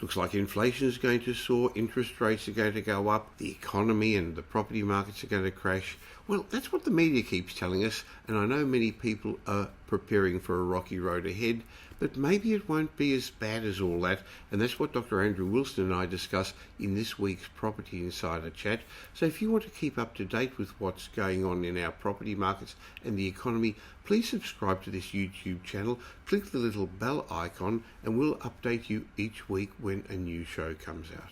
Looks like inflation is going to soar, interest rates are going to go up, the economy and the property markets are going to crash. Well, that's what the media keeps telling us, and I know many people are preparing for a rocky road ahead, but maybe it won't be as bad as all that, and that's what Dr. Andrew Wilson and I discuss in this week's Property Insider Chat. So if you want to keep up to date with what's going on in our property markets and the economy, please subscribe to this YouTube channel, click the little bell icon, and we'll update you each week when a new show comes out.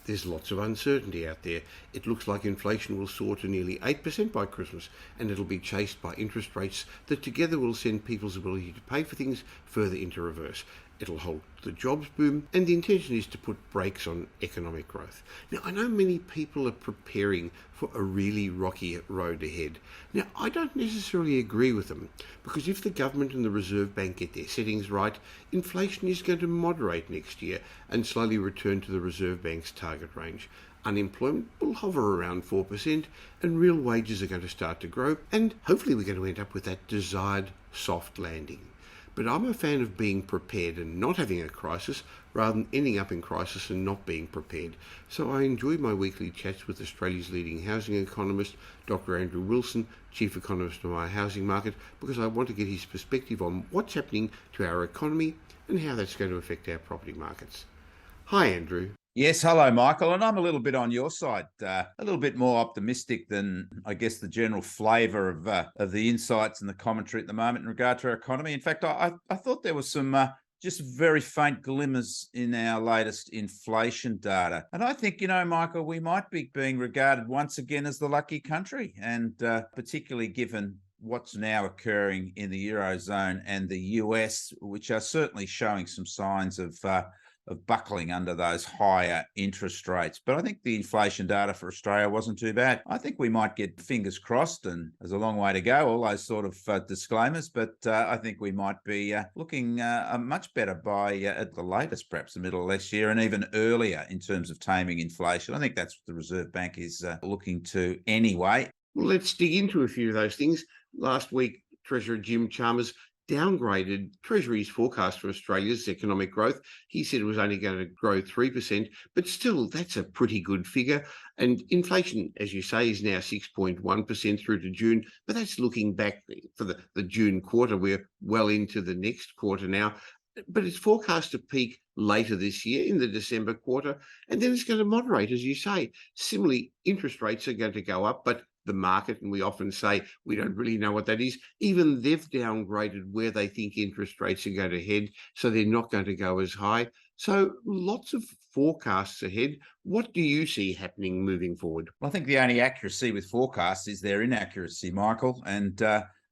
There's lots of uncertainty out there. It looks like inflation will soar to nearly 8% by Christmas, and it'll be chased by interest rates that together will send people's ability to pay for things further into reverse. It'll halt the jobs boom, and the intention is to put brakes on economic growth. Now, I know many people are preparing for a really rocky road ahead. Now, I don't necessarily agree with them, because if the government and the Reserve Bank get their settings right, inflation is going to moderate next year and slowly return to the Reserve Bank's target range. Unemployment will hover around 4%, and real wages are going to start to grow, and hopefully we're going to end up with that desired soft landing. But I'm a fan of being prepared and not having a crisis rather than ending up in crisis and not being prepared. So I enjoy my weekly chats with Australia's leading housing economist, Dr. Andrew Wilson, Chief Economist of our housing market, because I want to get his perspective on what's happening to our economy and how that's going to affect our property markets. Hi, Andrew. Yes, hello, Michael. And I'm a little bit on your side, a little bit more optimistic than, I guess, the general flavour of the insights and the commentary at the moment in regard to our economy. In fact, I thought there was some just very faint glimmers in our latest inflation data. And I think, Michael, we might be being regarded once again as the lucky country, and particularly given what's now occurring in the Eurozone and the US, which are certainly showing some signs of buckling under those higher interest rates. But I think the inflation data for Australia wasn't too bad. I think we might get fingers crossed, and there's a long way to go, all those sort of disclaimers, but I think we might be looking much better by at the latest, perhaps the middle of next year, and even earlier in terms of taming inflation. I think that's what the Reserve Bank is looking to anyway. Well, let's dig into a few of those things. Last week, Treasurer Jim Chalmers downgraded Treasury's forecast for Australia's economic growth. He said it was only going to grow 3%, but still, that's a pretty good figure. And inflation, as you say, is now 6.1% through to June, but that's looking back for the June quarter. We're well into the next quarter now, but it's forecast to peak later this year in the December quarter, and then it's going to moderate, as you say. Similarly, interest rates are going to go up, but the market, and we often say we don't really know what that is, even they've downgraded where they think interest rates are going to head, so they're not going to go as high. So lots of forecasts ahead. What do you see happening moving forward? Well, I think the only accuracy with forecasts is their inaccuracy, Michael. And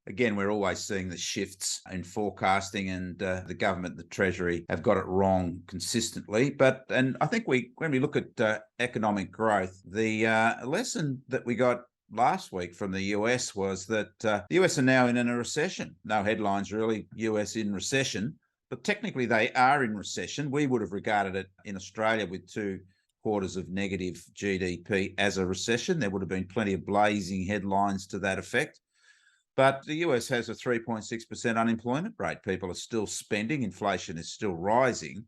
again, we're always seeing the shifts in forecasting, and the government, the Treasury, have got it wrong consistently. And I think when we look at economic growth, the lesson that we got last week from the US was that the US are now in a recession. No headlines really, US in recession, but technically they are in recession. We would have regarded it in Australia with 2 quarters of negative GDP as a recession. There would have been plenty of blazing headlines to that effect. But the US has a 3.6% unemployment rate. People are still spending. Inflation is still rising.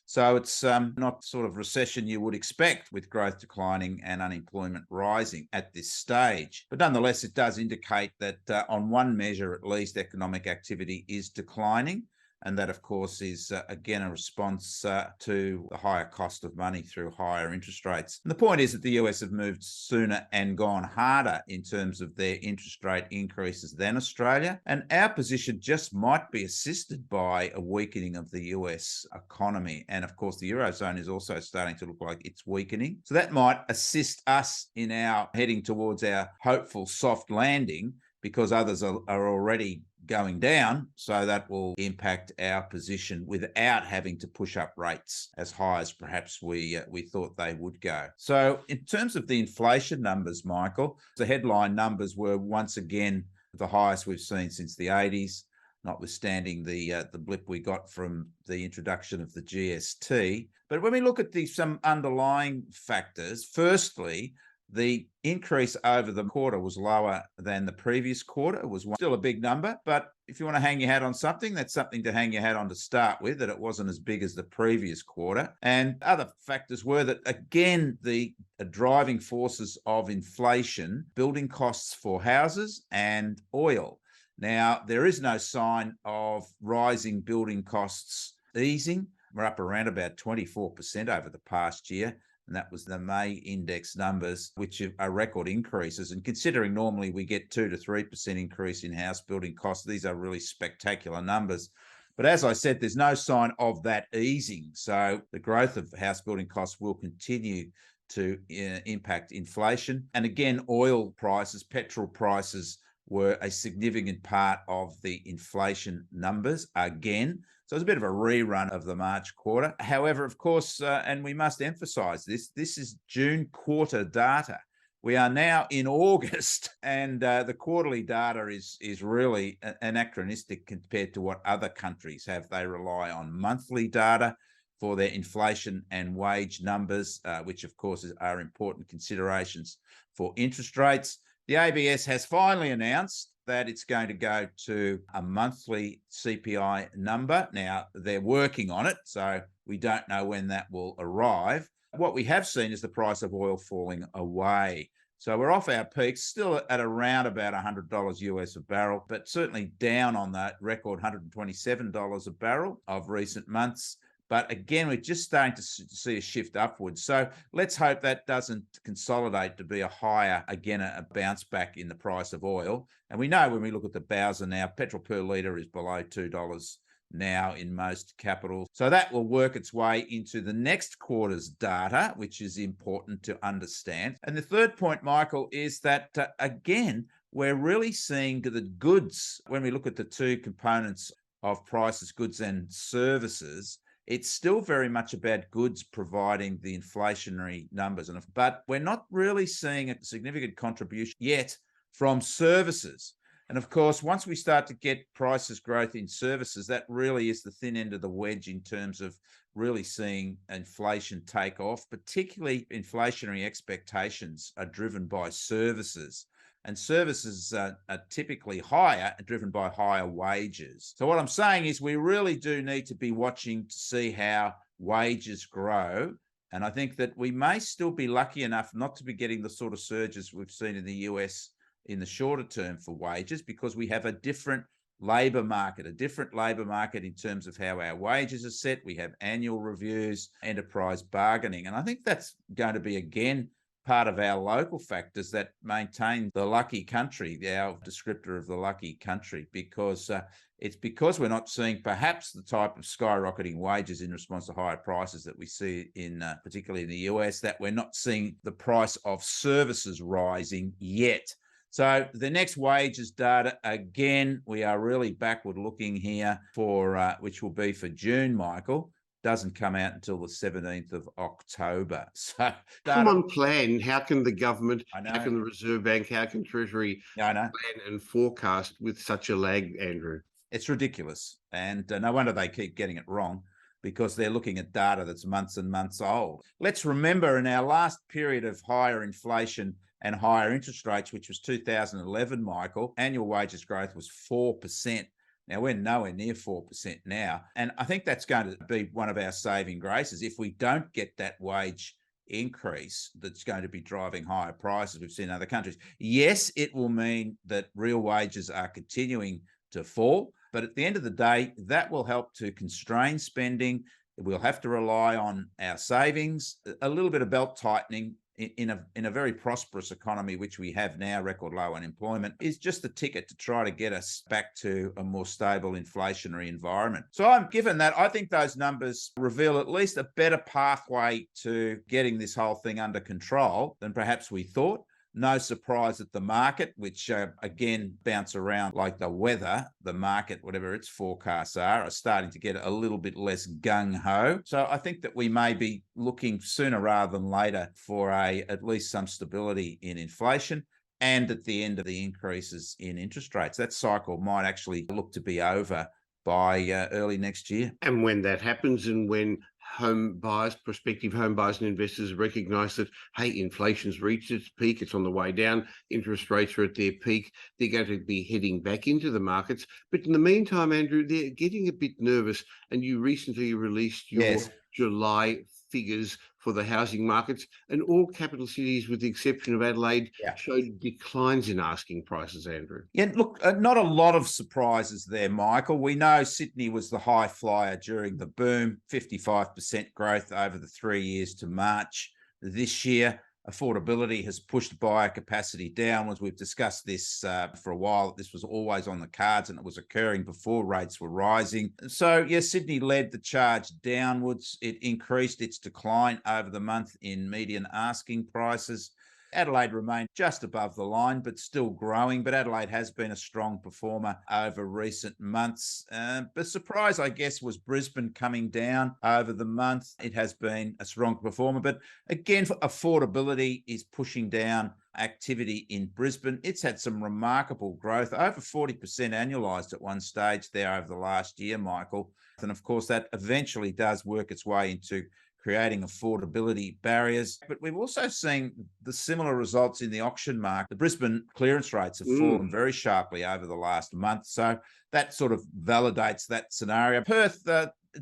So it's not sort of recession you would expect, with growth declining and unemployment rising at this stage. But nonetheless, it does indicate that on one measure, at least, economic activity is declining. And that, of course, is, again, a response to the higher cost of money through higher interest rates. And the point is that the US have moved sooner and gone harder in terms of their interest rate increases than Australia. And our position just might be assisted by a weakening of the US economy. And, of course, the Eurozone is also starting to look like it's weakening. So that might assist us in our heading towards our hopeful soft landing, because others are already going down, so that will impact our position without having to push up rates as high as perhaps we thought they would go. So in terms of the inflation numbers, Michael, the headline numbers were once again the highest we've seen since the 80s, notwithstanding the blip we got from the introduction of the GST. But when we look at some underlying factors, firstly, the increase over the quarter was lower than the previous quarter. It was still a big number, but if you want to hang your hat on something, that's something to hang your hat on to start with, that it wasn't as big as the previous quarter. And other factors were that, again, the driving forces of inflation, building costs for houses and oil. Now, there is no sign of rising building costs easing. We're up around about 24% over the past year. And that was the May index numbers, which are record increases. And considering normally we get 2 to 3% increase in house building costs, these are really spectacular numbers. But as I said, there's no sign of that easing. So the growth of house building costs will continue to impact inflation. And again, oil prices, petrol prices were a significant part of the inflation numbers again. So it's a bit of a rerun of the March quarter. However, of course, and we must emphasize this is June quarter data. We are now in August, and the quarterly data is really anachronistic compared to what other countries have. They rely on monthly data for their inflation and wage numbers, which of course are important considerations for interest rates. The ABS has finally announced that it's going to go to a monthly CPI number. Now, they're working on it, so we don't know when that will arrive. What we have seen is the price of oil falling away. So we're off our peaks, still at around about $100 US a barrel, but certainly down on that record $127 a barrel of recent months. But again, we're just starting to see a shift upwards. So let's hope that doesn't consolidate to be a higher, again, a bounce back in the price of oil. And we know when we look at the Bowser now, petrol per litre is below $2 now in most capitals. So that will work its way into the next quarter's data, which is important to understand. And the third point, Michael, is that, again, we're really seeing the goods, when we look at the two components of prices, goods and services, it's still very much about goods providing the inflationary numbers. But we're not really seeing a significant contribution yet from services. And of course, once we start to get prices growth in services, that really is the thin end of the wedge in terms of really seeing inflation take off. Particularly inflationary expectations are driven by services. And services are typically higher, driven by higher wages. So what I'm saying is we really do need to be watching to see how wages grow. And I think that we may still be lucky enough not to be getting the sort of surges we've seen in the US in the shorter term for wages, because we have a different labour market in terms of how our wages are set. We have annual reviews, enterprise bargaining. And I think that's going to be, again, part of our local factors that maintain the lucky country, our descriptor of the lucky country, because it's because we're not seeing perhaps the type of skyrocketing wages in response to higher prices that we see in particularly in the US, that we're not seeing the price of services rising yet. So the next wages data, again, we are really backward looking here for which will be for June, Michael. Doesn't come out until the 17th of October. So come on, plan. How can the government, how can the Reserve Bank, how can Treasury plan and forecast with such a lag, Andrew? It's ridiculous. And no wonder they keep getting it wrong, because they're looking at data that's months and months old. Let's remember, in our last period of higher inflation and higher interest rates, which was 2011, Michael, annual wages growth was 4%. Now, we're nowhere near 4% now. And I think that's going to be one of our saving graces. If we don't get that wage increase that's going to be driving higher prices we've seen in other countries, yes, it will mean that real wages are continuing to fall. But at the end of the day, that will help to constrain spending. We'll have to rely on our savings, a little bit of belt tightening in a very prosperous economy, which we have now, record low unemployment, is just the ticket to try to get us back to a more stable inflationary environment. So I'm given that, I think those numbers reveal at least a better pathway to getting this whole thing under control than perhaps we thought. No surprise that the market, which again bounce around like the weather, the market, whatever its forecasts are starting to get a little bit less gung-ho. So I think that we may be looking sooner rather than later for at least some stability in inflation, and at the end of the increases in interest rates. That cycle might actually look to be over by early next year. And when that happens, and when home buyers, prospective home buyers and investors recognise that, hey, inflation's reached its peak, it's on the way down, interest rates are at their peak, they're going to be heading back into the markets. But in the meantime, Andrew, they're getting a bit nervous, and you recently released your Yes. July figures for the housing markets, and all capital cities, with the exception of Adelaide, Yeah. showed declines in asking prices, Andrew. Yeah, look, not a lot of surprises there, Michael. We know Sydney was the high flyer during the boom, 55% growth over the 3 years to March this year. Affordability has pushed buyer capacity downwards. We've discussed this for a while. This was always on the cards, and it was occurring before rates were rising. So, yes, Sydney led the charge downwards. It increased its decline over the month in median asking prices. Adelaide remained just above the line, but still growing. But Adelaide has been a strong performer over recent months. The surprise, I guess, was Brisbane coming down over the month. It has been a strong performer. But again, affordability is pushing down activity in Brisbane. It's had some remarkable growth, over 40% annualised at one stage there over the last year, Michael. And of course, that eventually does work its way into creating affordability barriers. But we've also seen the similar results in the auction market. The Brisbane clearance rates have fallen very sharply over the last month. So that sort of validates that scenario. Perth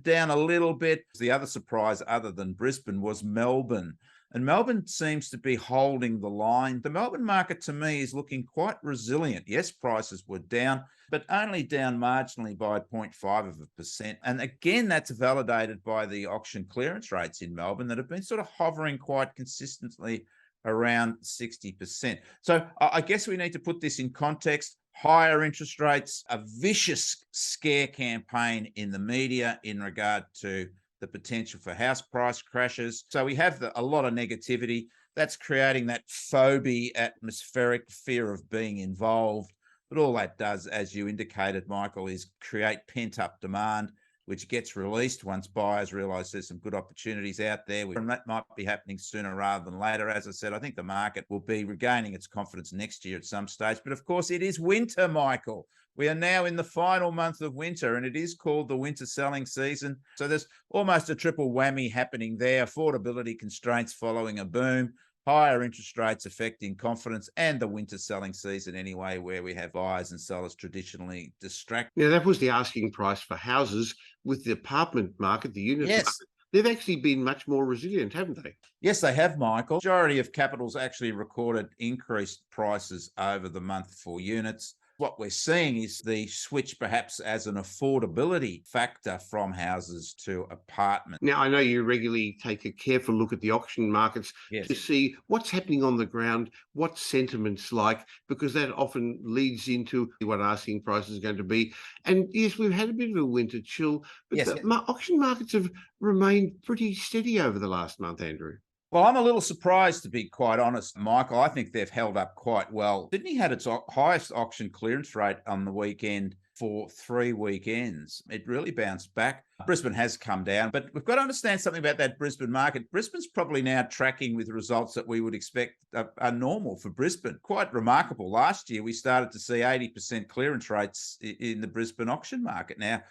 down a little bit. The other surprise, other than Brisbane, was Melbourne. And Melbourne seems to be holding the line. The Melbourne market, to me, is looking quite resilient. Yes, prices were down, but only down marginally by 0.5%. And again, that's validated by the auction clearance rates in Melbourne that have been sort of hovering quite consistently around 60%. So I guess we need to put this in context. Higher interest rates, a vicious scare campaign in the media in regard to the potential for house price crashes. So we have a lot of negativity. That's creating that phobia, atmospheric fear of being involved. But all that does, as you indicated, Michael, is create pent-up demand, which gets released once buyers realise there's some good opportunities out there. And that might be happening sooner rather than later. As I said, I think the market will be regaining its confidence next year at some stage. But of course, it is winter, Michael. We are now in the final month of winter, and it is called the winter selling season. So there's almost a triple whammy happening there. Affordability constraints following a boom, higher interest rates affecting confidence, and the winter selling season anyway, where we have buyers and sellers traditionally distracted. Now, that was the asking price for houses. With the apartment market, the unit market, they've actually been much more resilient, haven't they? Yes, they have, Michael. Majority of capitals actually recorded increased prices over the month for units. What we're seeing is the switch perhaps as an affordability factor from houses to apartments. Now, I know you regularly take a careful look at the auction markets to see what's happening on the ground, what sentiment's like, because that often leads into what asking price is going to be. And yes, we've had a bit of a winter chill, but the auction markets have remained pretty steady over the last month, Andrew. Well, I'm a little surprised, to be quite honest, Michael. I think they've held up quite well. Sydney had its highest auction clearance rate on the weekend for 3 weekends. It really bounced back. Brisbane has come down, but we've got to understand something about that Brisbane market. Brisbane's probably now tracking with results that we would expect are normal for Brisbane. Quite remarkable. Last year, we started to see 80% clearance rates in the Brisbane auction market. Now,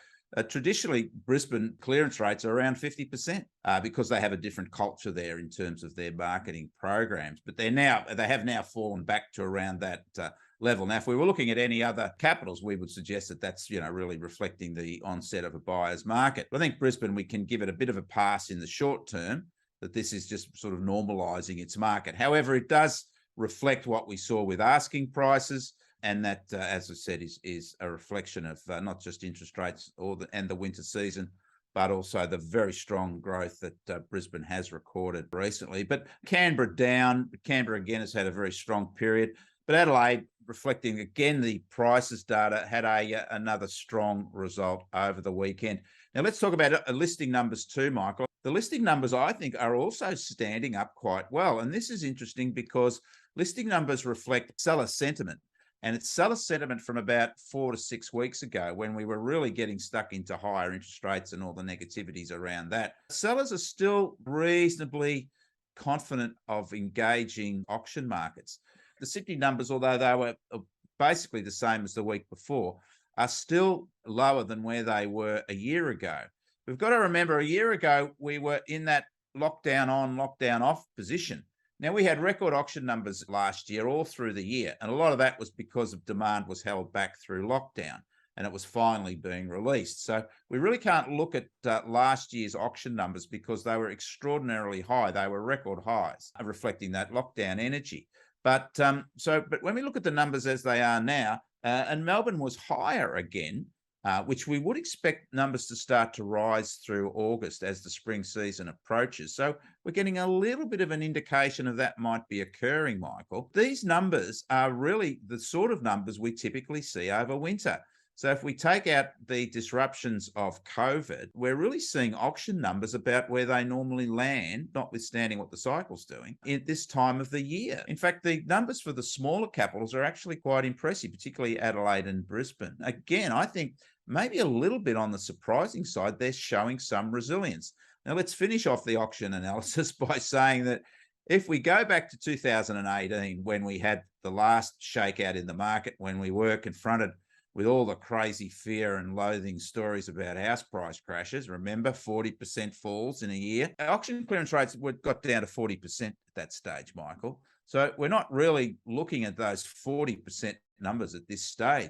traditionally, Brisbane clearance rates are around 50% because they have a different culture there in terms of their marketing programs. But they have now fallen back to around that level. Now, if we were looking at any other capitals, we would suggest that that's really reflecting the onset of a buyer's market. But I think Brisbane, we can give it a bit of a pass in the short term that this is just sort of normalising its market. However, it does reflect what we saw with asking prices. And that, as I said, is a reflection of not just interest rates and the winter season, but also the very strong growth that Brisbane has recorded recently. But Canberra down. Canberra, again, has had a very strong period. But Adelaide, reflecting, again, the prices data, had another strong result over the weekend. Now, let's talk about listing numbers too, Michael. The listing numbers, I think, are also standing up quite well. And this is interesting because listing numbers reflect seller sentiment. And it's seller sentiment from about 4 to 6 weeks ago when we were really getting stuck into higher interest rates and all the negativities around that. Sellers are still reasonably confident of engaging auction markets. The Sydney numbers, although they were basically the same as the week before, are still lower than where they were a year ago. we've got to remember a year ago, we were in that lockdown on, lockdown off position. Now, we had record auction numbers last year all through the year, and a lot of that was because of demand was held back through lockdown, and it was finally being released. So we really can't look at last year's auction numbers because they were extraordinarily high. They were record highs, reflecting that lockdown energy. But when we look at the numbers as they are now, and Melbourne was higher again, which we would expect numbers to start to rise through August as the spring season approaches. So we're getting a little bit of an indication of that might be occurring, Michael. These numbers are really the sort of numbers we typically see over winter. So if we take out the disruptions of COVID, we're really seeing auction numbers about where they normally land, notwithstanding what the cycle's doing, at this time of the year. In fact, the numbers for the smaller capitals are actually quite impressive, particularly Adelaide and Brisbane. Again, I think maybe a little bit on the surprising side, they're showing some resilience. Now, let's finish off the auction analysis by saying that if we go back to 2018, when we had the last shakeout in the market, when we were confronted with all the crazy fear and loathing stories about house price crashes, remember 40% falls in a year. Auction clearance rates got down to 40% at that stage, Michael. So we're not really looking at those 40% numbers at this stage.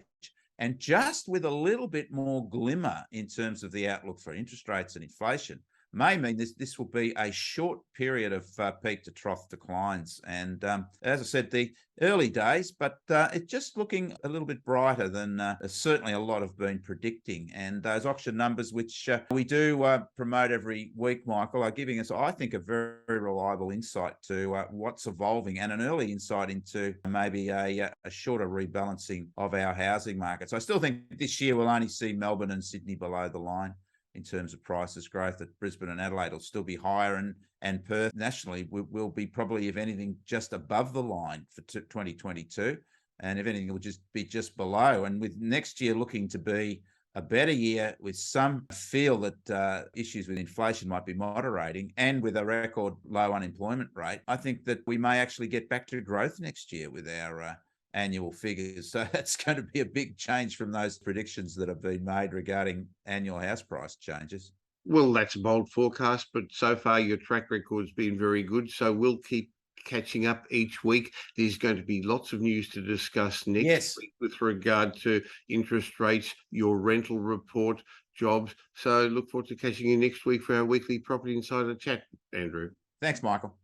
And just with a little bit more glimmer in terms of the outlook for interest rates and inflation, may mean this will be a short period of peak to trough declines. And as I said, the early days, but it's just looking a little bit brighter than certainly a lot have been predicting. And those auction numbers, which we do promote every week, Michael, are giving us, I think, a very, very reliable insight to what's evolving and an early insight into maybe a shorter rebalancing of our housing markets. I still think this year we'll only see Melbourne and Sydney below the line in terms of prices growth. At Brisbane and Adelaide will still be higher, and Perth nationally will be probably, if anything, just above the line for 2022. And if anything, it will just be just below. And with next year looking to be a better year, with some feel that issues with inflation might be moderating, and with a record low unemployment rate, I think that we may actually get back to growth next year with our annual figures. So that's going to be a big change from those predictions that have been made regarding annual house price changes. Well, that's a bold forecast, but so far your track record's been very good. So we'll keep catching up each week. There's going to be lots of news to discuss next week with regard to interest rates, your rental report, jobs. So look forward to catching you next week for our weekly Property Insider chat, Andrew. Thanks, Michael.